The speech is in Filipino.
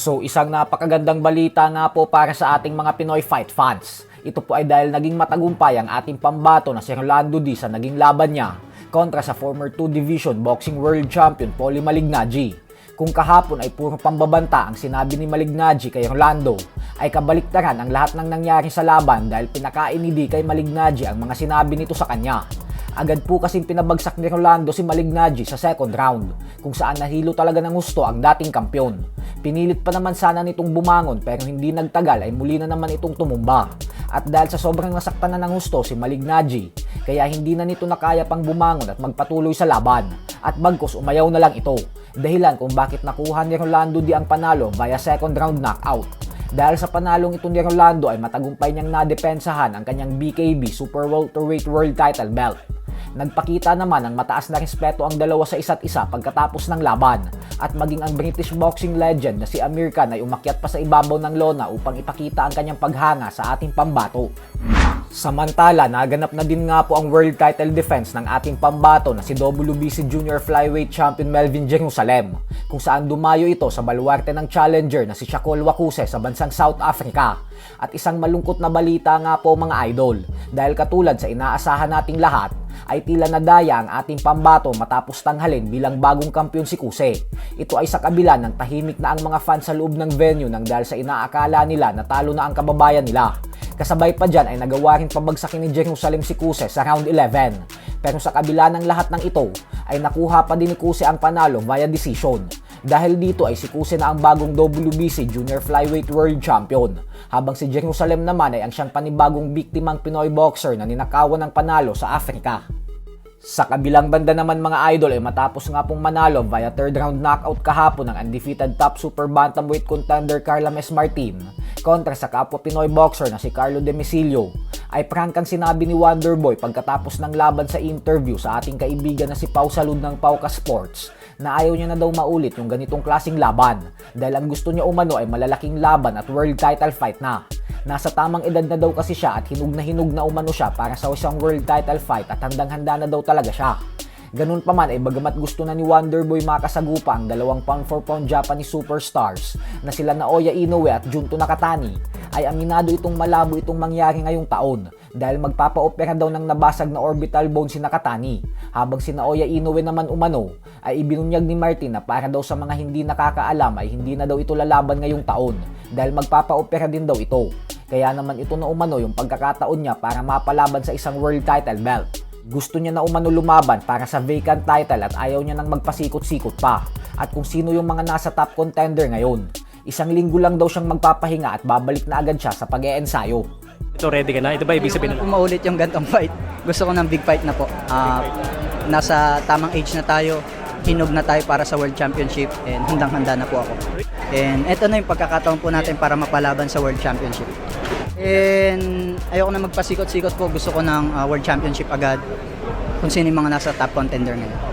So isang napakagandang balita nga po para sa ating mga Pinoy fight fans. Ito po ay dahil naging matagumpay ang ating pambato na si Rolando D sa naging laban niya kontra sa former 2 Division Boxing World Champion Paulie Malignaggi. Kung kahapon ay puro pambabanta ang sinabi ni Malignaggi kay Rolando, ay kabaliktaran ang lahat ng nangyari sa laban dahil pinakain ni D kay Malignaggi ang mga sinabi nito sa kanya. Agad po kasing pinabagsak ni Rolando si Malignaggi sa second round, kung saan nahilo talaga ng gusto ang dating kampyon. Pinilit pa naman sana nitong bumangon pero hindi nagtagal ay muli na naman itong tumumba. At dahil sa sobrang nasaktan na ng gusto si Malignaggi, kaya hindi na nito nakaya pang bumangon at magpatuloy sa laban. At bagkus umayaw na lang ito, dahilan kung bakit nakuha ni Rolando D ang panalo via second round knockout. Dahil sa panalong ito ni Rolando ay matagumpay niyang nadepensahan ang kanyang BKB Super Welterweight World Title Belt. Nagpakita naman ng mataas na respeto ang dalawa sa isa't isa pagkatapos ng laban at maging ang British boxing legend na si Amir Khan ay umakyat pa sa ibabaw ng lona upang ipakita ang kanyang paghanga sa ating pambato. Samantala, naganap na din nga po ang world title defense ng ating pambato na si WBC Junior Flyweight Champion Melvin Jerusalem, kung saan dumayo ito sa baluarte ng challenger na si Shakur Wakuse sa bansang South Africa. At isang malungkot na balita nga po mga idol, dahil katulad sa inaasahan nating lahat, ay tila nadaya ang ating pambato matapos tanghalin bilang bagong kampiyon si Kuse. Ito ay sa kabila ng tahimik na ang mga fans sa loob ng venue nang dahil sa inaakala nila na talo na ang kababayan nila. Kasabay pa dyan ay nagawa rin pabagsakin ni Jerusalem si Kuse sa round 11. Pero sa kabila ng lahat ng ito ay nakuha pa din ni Kuse ang panalo via decision. Dahil dito ay si Kuse na ang bagong WBC Junior Flyweight World Champion. Habang si Jerusalem naman ay ang siyang panibagong biktimang Pinoy boxer na ninakawan ng panalo sa Africa. Sa kabilang banda naman mga idol ay matapos nga pong manalo via third round knockout kahapon ng undefeated top super bantamweight contender Carla Mes Martin kontra sa kapwa Pinoy boxer na si Carlo Demicilio, ay prangkang sinabi ni Wonderboy pagkatapos ng laban sa interview sa ating kaibigan na si Pau Salud ng Pauka Sports na ayaw niya na daw maulit yung ganitong klaseng laban dahil ang gusto niya umano ay malalaking laban at world title fight na. Nasa tamang edad na daw kasi siya at hinug na umano siya para sa isang world title fight at handang-handa na daw talaga siya. Ganun pa man ay bagamat gusto na ni Wonderboy makasagupa ang dalawang pound for pound Japanese superstars na sila Naoya Inoue at Junto Nakatani, ay aminado itong malabo itong mangyari ngayong taon dahil magpapaopera daw ng nabasag na orbital bone si Nakatani, habang si Naoya Inoue naman umano ay ibinunyag ni Martin na para daw sa mga hindi nakakaalam ay hindi na daw ito lalaban ngayong taon dahil magpapaopera din daw ito. Kaya naman ito na umano yung pagkakataon niya para mapalaban sa isang world title belt. Gusto niya na umano lumaban para sa vacant title at ayaw niya nang magpasikot-sikot pa. At kung sino yung mga nasa top contender ngayon. Isang linggo lang daw siyang magpapahinga at babalik na agad siya sa pag-e-ensayo. Ito ready ka na? Ito ba ibig sabihin na? Maulit yung gantong fight. Gusto ko ng big fight na po. Nasa tamang age na tayo. Hinog na tayo para sa World Championship and handang-handa na po ako. And eto na yung pagkakataon po natin para mapalaban sa World Championship. And ayoko na magpasikot-sikot po. Gusto ko ng World Championship agad kung sino yung mga nasa top contender ngayon.